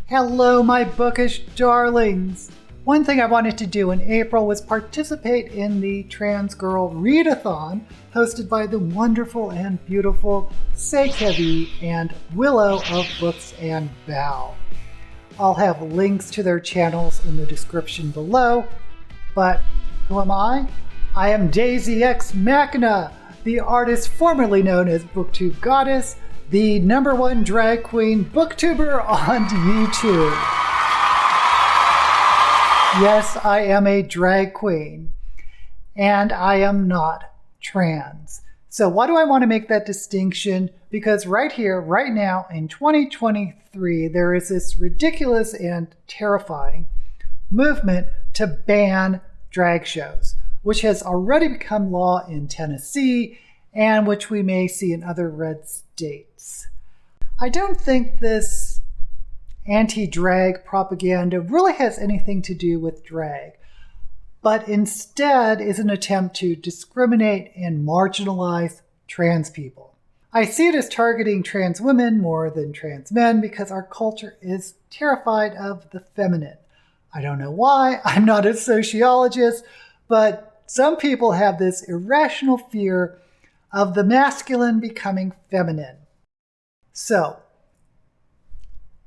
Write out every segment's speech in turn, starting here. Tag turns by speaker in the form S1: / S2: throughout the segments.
S1: Hello, my bookish darlings! One thing I wanted to do in April was participate in the Trans Girl Readathon hosted by the wonderful and beautiful Kevi and Willow of Books and Bow. I'll have links to their channels in the description below, but who am I? I am Daisy X Machina, the artist formerly known as BookTube Goddess, the #1 drag queen booktuber on YouTube. Yes, I am a drag queen, and I am not trans. So why do I want to make that distinction? Because right here, right now, in 2023, there is this ridiculous and terrifying movement to ban drag shows, which has already become law in Tennessee and which we may see in other red states. I don't think this anti-drag propaganda really has anything to do with drag, but instead is an attempt to discriminate and marginalize trans people. I see it as targeting trans women more than trans men because our culture is terrified of the feminine. I don't know why, I'm not a sociologist, but some people have this irrational fear of the masculine becoming feminine. So,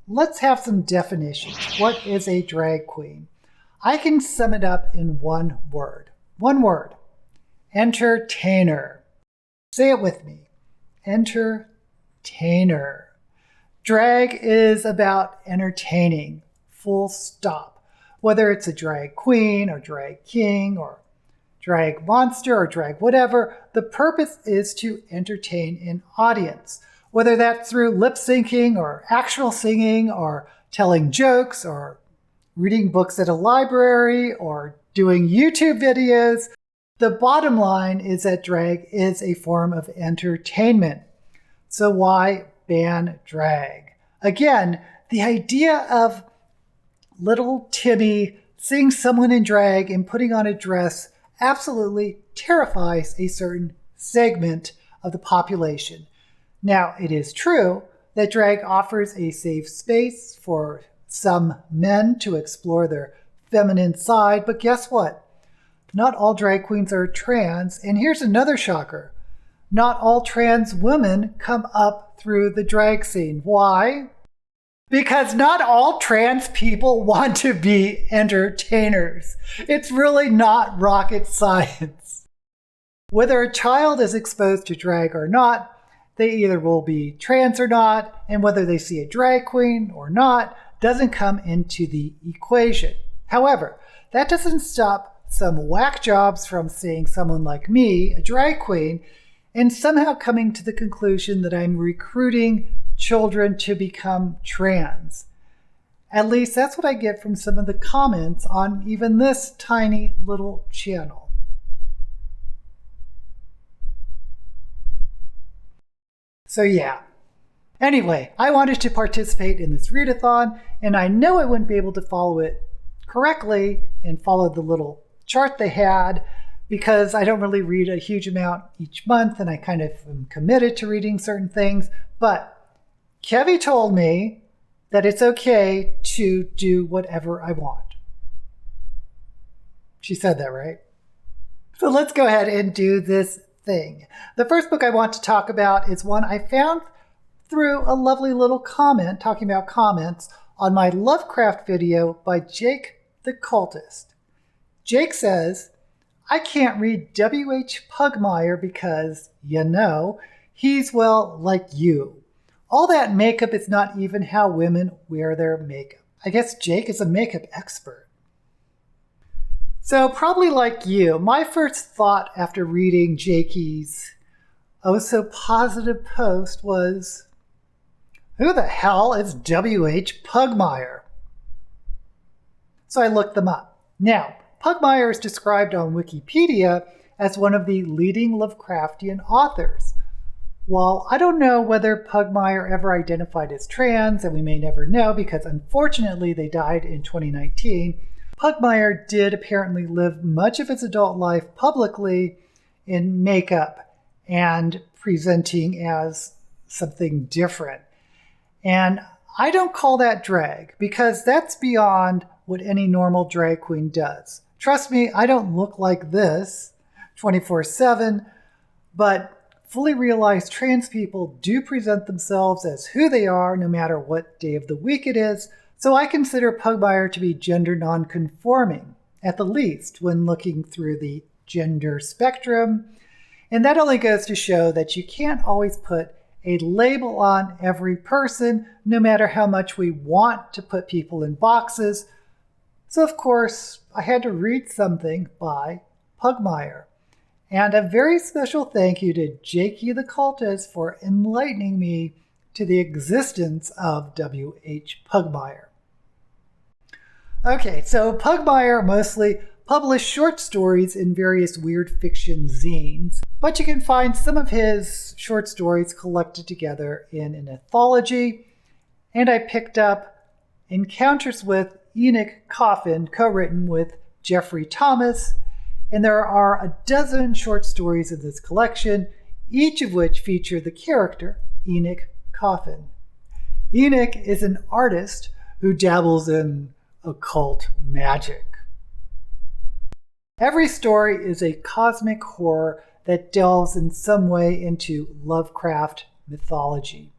S1: let's have some definitions. What is a drag queen? I can sum it up in one word. One word. Entertainer. Say it with me. Entertainer. Drag is about entertaining. Full stop. Whether it's a drag queen or drag king or drag monster or drag whatever, the purpose is to entertain an audience. Whether that's through lip syncing or actual singing or telling jokes or reading books at a library or doing YouTube videos, the bottom line is that drag is a form of entertainment. So why ban drag? Again, the idea of little Timmy seeing someone in drag and putting on a dress absolutely terrifies a certain segment of the population. Now, it is true that drag offers a safe space for some men to explore their feminine side, but guess what? Not all drag queens are trans, and here's another shocker. Not all trans women come up through the drag scene. Why? Because not all trans people want to be entertainers. It's really not rocket science. Whether a child is exposed to drag or not, they either will be trans or not, and whether they see a drag queen or not doesn't come into the equation. However, that doesn't stop some whack jobs from seeing someone like me, a drag queen, and somehow coming to the conclusion that I'm recruiting children to become trans. At least that's what I get from some of the comments on even this tiny little channel. So yeah. Anyway, I wanted to participate in this readathon, and I know I wouldn't be able to follow it correctly and follow the little chart they had because I don't really read a huge amount each month, and I kind of am committed to reading certain things. But Kevi told me that it's okay to do whatever I want. She said that, right? So let's go ahead and do this thing. The first book I want to talk about is one I found through a lovely little comment talking about comments on my Lovecraft video by Jake the Cultist. Jake says, I can't read W.H. Pugmire because, you know, he's, well, like you. All that makeup is not even how women wear their makeup. I guess Jake is a makeup expert. So probably like you, my first thought after reading Jakey's oh so positive post was, who the hell is W.H. Pugmire? So I looked them up. Now, Pugmire is described on Wikipedia as one of the leading Lovecraftian authors. While I don't know whether Pugmire ever identified as trans, and we may never know because unfortunately they died in 2019, Pugmire did apparently live much of his adult life publicly in makeup and presenting as something different. And I don't call that drag because that's beyond what any normal drag queen does. Trust me, I don't look like this 24/7, but fully realized trans people do present themselves as who they are no matter what day of the week it is, so I consider Pugmire to be gender non-conforming, at the least when looking through the gender spectrum. And that only goes to show that you can't always put a label on every person, no matter how much we want to put people in boxes. So of course, I had to read something by Pugmire. And a very special thank you to Jakey the Cultist for enlightening me to the existence of W.H. Pugmire. Okay, so Pugmire mostly published short stories in various weird fiction zines, but you can find some of his short stories collected together in an anthology, and I picked up Encounters with Enoch Coffin, co-written with Jeffrey Thomas, and there are a dozen short stories in this collection, each of which feature the character Enoch Coffin. Enoch is an artist who dabbles in occult magic. Every story is a cosmic horror that delves in some way into Lovecraft mythology.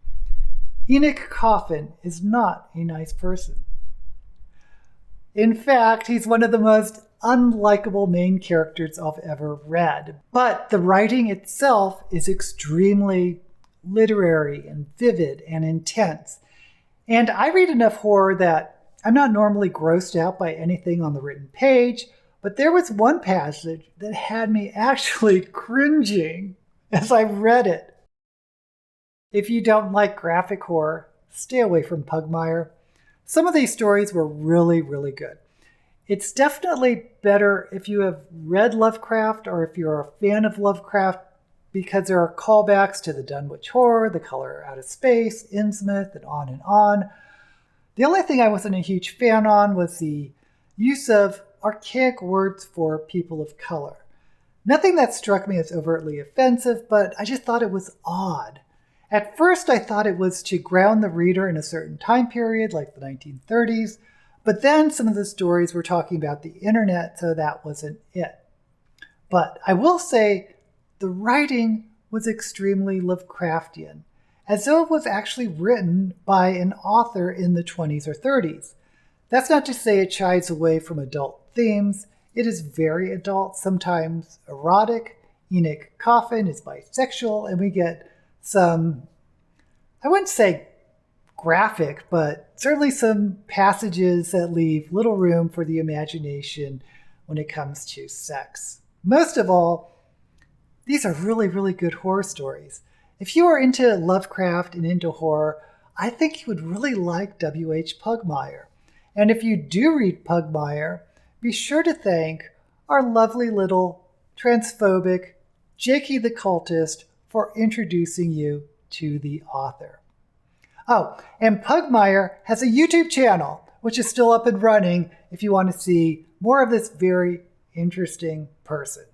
S1: Enoch Coffin is not a nice person. In fact, he's one of the most unlikable main characters I've ever read. But the writing itself is extremely literary and vivid and intense. And I read enough horror that I'm not normally grossed out by anything on the written page, but there was one passage that had me actually cringing as I read it. If you don't like graphic horror, stay away from Pugmire. Some of these stories were really, really good. It's definitely better if you have read Lovecraft or if you're a fan of Lovecraft, because there are callbacks to the Dunwich Horror, The Color Out of Space, Innsmouth, and on and on. The only thing I wasn't a huge fan on was the use of archaic words for people of color. Nothing that struck me as overtly offensive, but I just thought it was odd. At first, I thought it was to ground the reader in a certain time period, like the 1930s, but then some of the stories were talking about the internet, so that wasn't it. But I will say the writing was extremely Lovecraftian, as though it was actually written by an author in the 20s or 30s. That's not to say it shies away from adult themes. It is very adult, sometimes erotic. Enoch Coffin is bisexual, and we get some, I wouldn't say graphic, but certainly some passages that leave little room for the imagination when it comes to sex. Most of all, these are really, really good horror stories. If you are into Lovecraft and into horror, I think you would really like W.H. Pugmire. And if you do read Pugmire, be sure to thank our lovely little transphobic Jakey the Cultist for introducing you to the author. Oh, and Pugmire has a YouTube channel, which is still up and running if you want to see more of this very interesting person.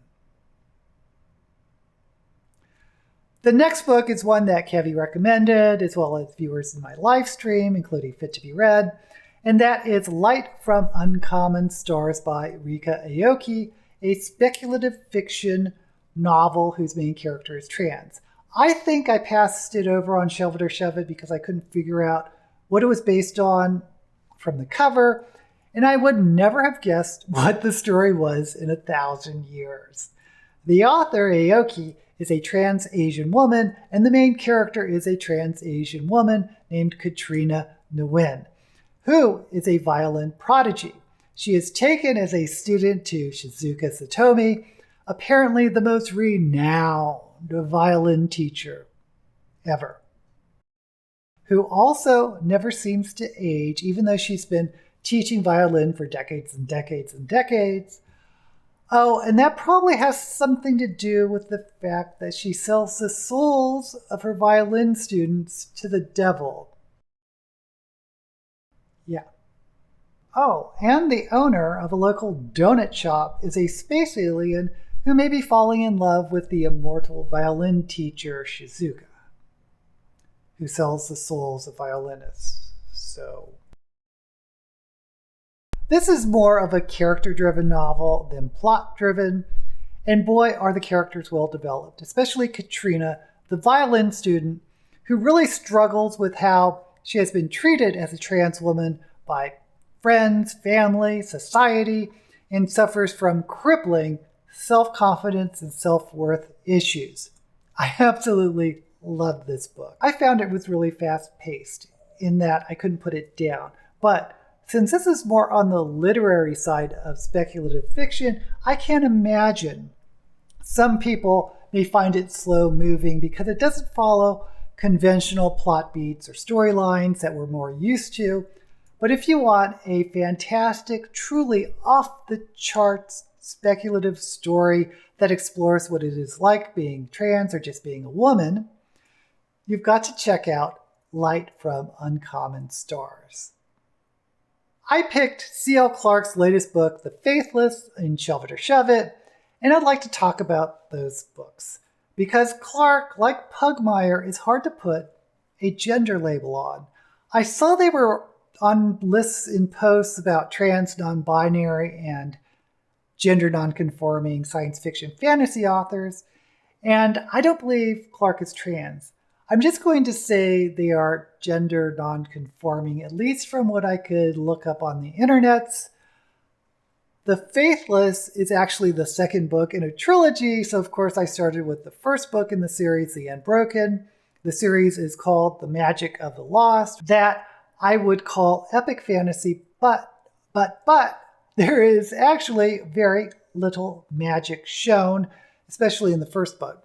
S1: The next book is one that Kevy recommended, as well as viewers in my live stream, including Fit to be Read, and that is Light from Uncommon Stars by Ryka Aoki, a speculative fiction novel whose main character is trans. I think I passed it over on Shelve It or Shove It because I couldn't figure out what it was based on from the cover, and I would never have guessed what the story was in 1,000 years. The author, Aoki, is a trans Asian woman, and the main character is a trans Asian woman named Katrina Nguyen, who is a violin prodigy. She is taken as a student to Shizuka Satomi, apparently the most renowned violin teacher ever, who also never seems to age, even though she's been teaching violin for decades and decades and decades. Oh, and that probably has something to do with the fact that she sells the souls of her violin students to the devil. Yeah. Oh, and the owner of a local donut shop is a space alien who may be falling in love with the immortal violin teacher Shizuka, who sells the souls of violinists. So this is more of a character-driven novel than plot-driven, and boy, are the characters well developed, especially Katrina, the violin student, who really struggles with how she has been treated as a trans woman by friends, family, society, and suffers from crippling self-confidence and self-worth issues. I absolutely loved this book. I found it was really fast-paced in that I couldn't put it down. But since this is more on the literary side of speculative fiction, I can't imagine some people may find it slow-moving because it doesn't follow conventional plot beats or storylines that we're more used to. But if you want a fantastic, truly off-the-charts speculative story that explores what it is like being trans or just being a woman, you've got to check out Light from Uncommon Stars. I picked C.L. Clarke's latest book, The Faithless, in Shelve It or Shove It, and I'd like to talk about those books. Because Clarke, like Pugmire, is hard to put a gender label on. I saw they were on lists in posts about trans, non-binary, and gender non-conforming science fiction fantasy authors, and I don't believe Clarke is trans. I'm just going to say they are gender non-conforming, at least from what I could look up on the internets. The Faithless is actually the second book in a trilogy, so of course I started with the first book in the series, The Unbroken. The series is called The Magic of the Lost. That I would call epic fantasy, but there is actually very little magic shown, especially in the first book.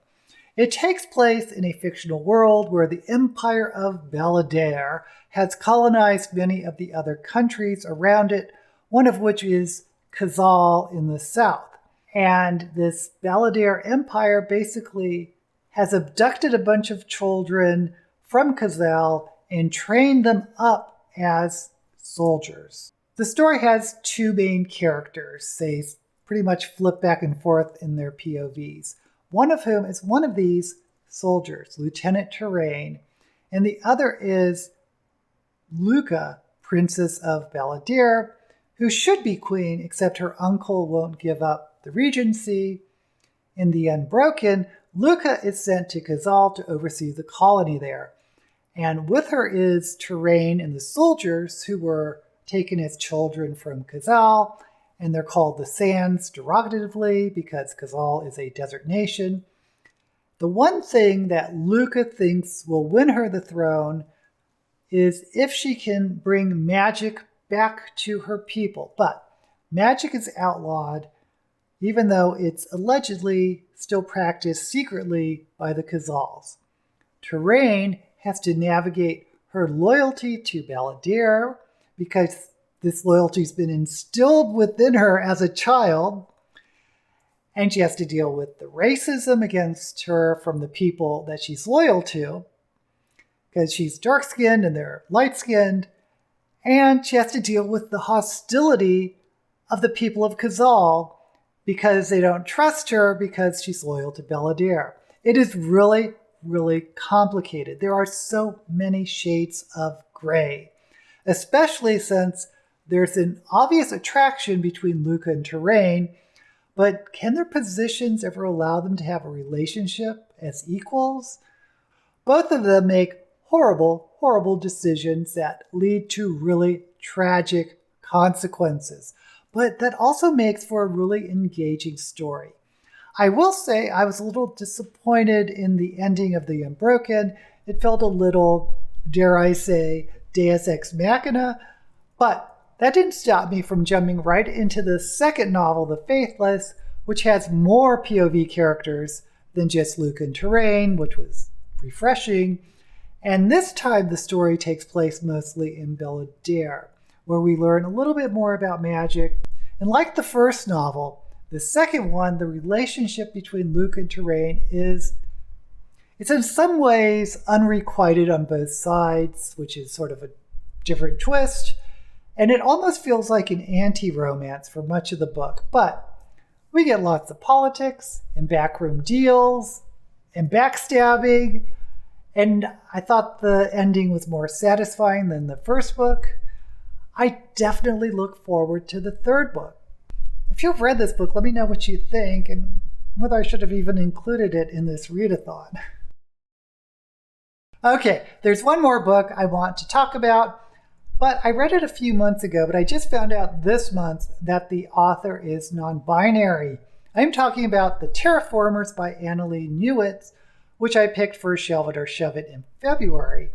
S1: It takes place in a fictional world where the Empire of Balladeer has colonized many of the other countries around it, one of which is Khazal in the south. And this Balladeer Empire basically has abducted a bunch of children from Khazal and trained them up as soldiers. The story has two main characters. They pretty much flip back and forth in their POVs. One of whom is one of these soldiers, Lieutenant Terrain, and the other is Ryka, Princess of Balladeer, who should be queen, except her uncle won't give up the regency. In The Unbroken, Ryka is sent to Khazal to oversee the colony there. And with her is Terrain and the soldiers who were taken as children from Khazal, and they're called the Sands derogatively because Khazal is a desert nation. The one thing that Ryka thinks will win her the throne is if she can bring magic back to her people. But magic is outlawed, even though it's allegedly still practiced secretly by the Khazals. Terrain has to navigate her loyalty to Balladeer because this loyalty's been instilled within her as a child, and she has to deal with the racism against her from the people that she's loyal to, because she's dark-skinned and they're light-skinned, and she has to deal with the hostility of the people of Khazal because they don't trust her because she's loyal to Balladeer. It is really, really complicated. There are so many shades of gray, especially since there's an obvious attraction between Ryka and Terrain, but can their positions ever allow them to have a relationship as equals? Both of them make horrible, horrible decisions that lead to really tragic consequences, but that also makes for a really engaging story. I will say I was a little disappointed in the ending of The Unbroken. It felt a little, dare I say, Deus Ex Machina, but that didn't stop me from jumping right into the second novel, The Faithless, which has more POV characters than just Ryka and Terrain, which was refreshing. And this time the story takes place mostly in Balladeer, where we learn a little bit more about magic. And like the first novel, the second one, the relationship between Ryka and Terrain it's in some ways unrequited on both sides, which is sort of a different twist. And it almost feels like an anti-romance for much of the book. But we get lots of politics and backroom deals and backstabbing And I thought the ending was more satisfying than the first book. I definitely look forward to the third book. If you've read this book, let me know what you think and whether I should have even included it in this readathon. Okay, there's one more book I want to talk about, but I read it a few months ago, but I just found out this month that the author is non-binary. I'm talking about The Terraformers by Annalee Newitz, which I picked for Shelve It or Shove It in February.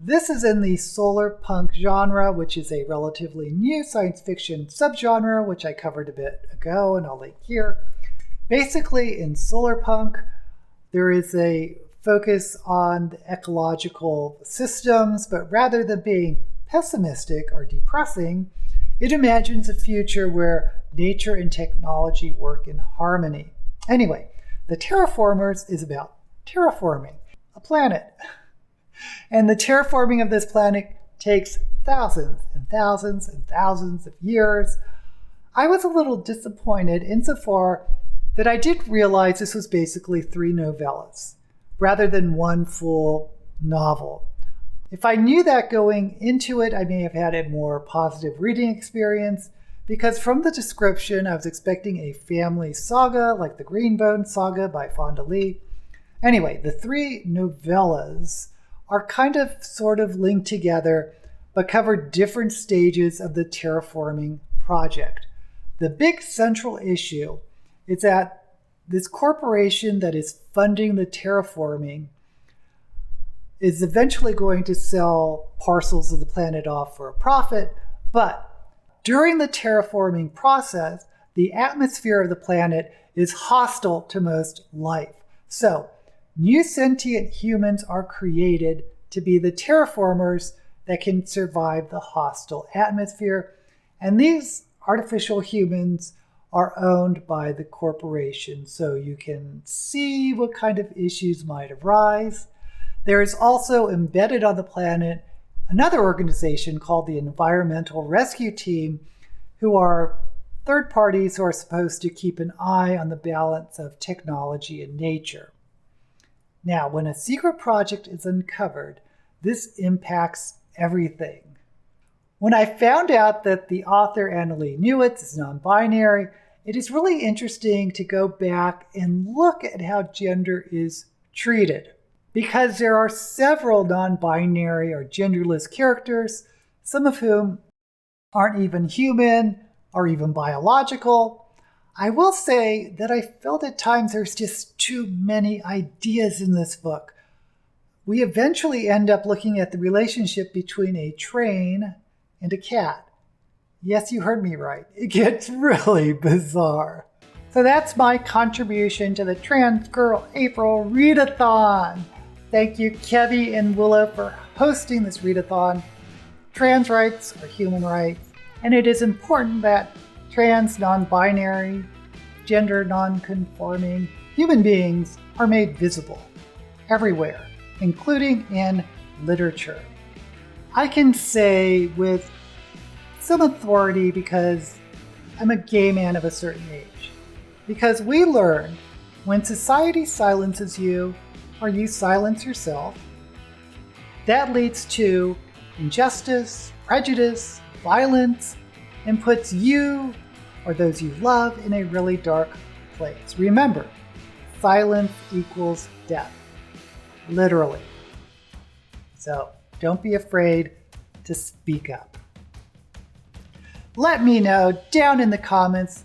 S1: This is in the solar punk genre, which is a relatively new science fiction subgenre, which I covered a bit ago and I'll link here. Basically, in solar punk, there is a focus on the ecological systems, but rather than being pessimistic or depressing, it imagines a future where nature and technology work in harmony. Anyway, The Terraformers is about terraforming a planet. And the terraforming of this planet takes thousands and thousands and thousands of years. I was a little disappointed insofar that I did realize this was basically 3 novellas, rather than one full novel. If I knew that going into it, I may have had a more positive reading experience, because from the description, I was expecting a family saga like the Greenbone Saga by Fonda Lee. Anyway, the 3 novellas are kind of sort of linked together, but cover different stages of the terraforming project. The big central issue is that this corporation that is funding the terraforming is eventually going to sell parcels of the planet off for a profit, but during the terraforming process, the atmosphere of the planet is hostile to most life. So, new sentient humans are created to be the terraformers that can survive the hostile atmosphere, and these artificial humans are owned by the corporation, so you can see what kind of issues might arise. There is also embedded on the planet another organization called the Environmental Rescue Team, who are third parties who are supposed to keep an eye on the balance of technology and nature. Now, when a secret project is uncovered, this impacts everything. When I found out that the author Annalee Newitz is non-binary, it is really interesting to go back and look at how gender is treated, because there are several non-binary or genderless characters, some of whom aren't even human or even biological. I will say that I felt at times there's just too many ideas in this book. We eventually end up looking at the relationship between a train and a cat. Yes, you heard me right. It gets really bizarre. So that's my contribution to the Trans Girl April Readathon. Thank you, Kevy and Willow, for hosting this readathon. Trans rights are human rights, and it is important that trans, non-binary, gender non-conforming human beings are made visible everywhere, including in literature. I can say with some authority, because I'm a gay man of a certain age, because we learn when society silences you or you silence yourself, that leads to injustice, prejudice, violence, and puts you or those you love in a really dark place. Remember, silence equals death, literally. So don't be afraid to speak up. Let me know down in the comments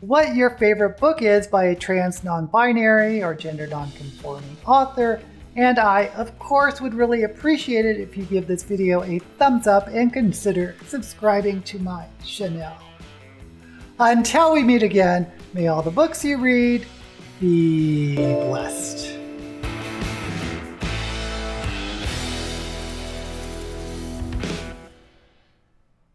S1: what your favorite book is by a trans, non-binary, or gender non-conforming author. And I, of course, would really appreciate it if you give this video a thumbs up and consider subscribing to my channel. Until we meet again, may all the books you read be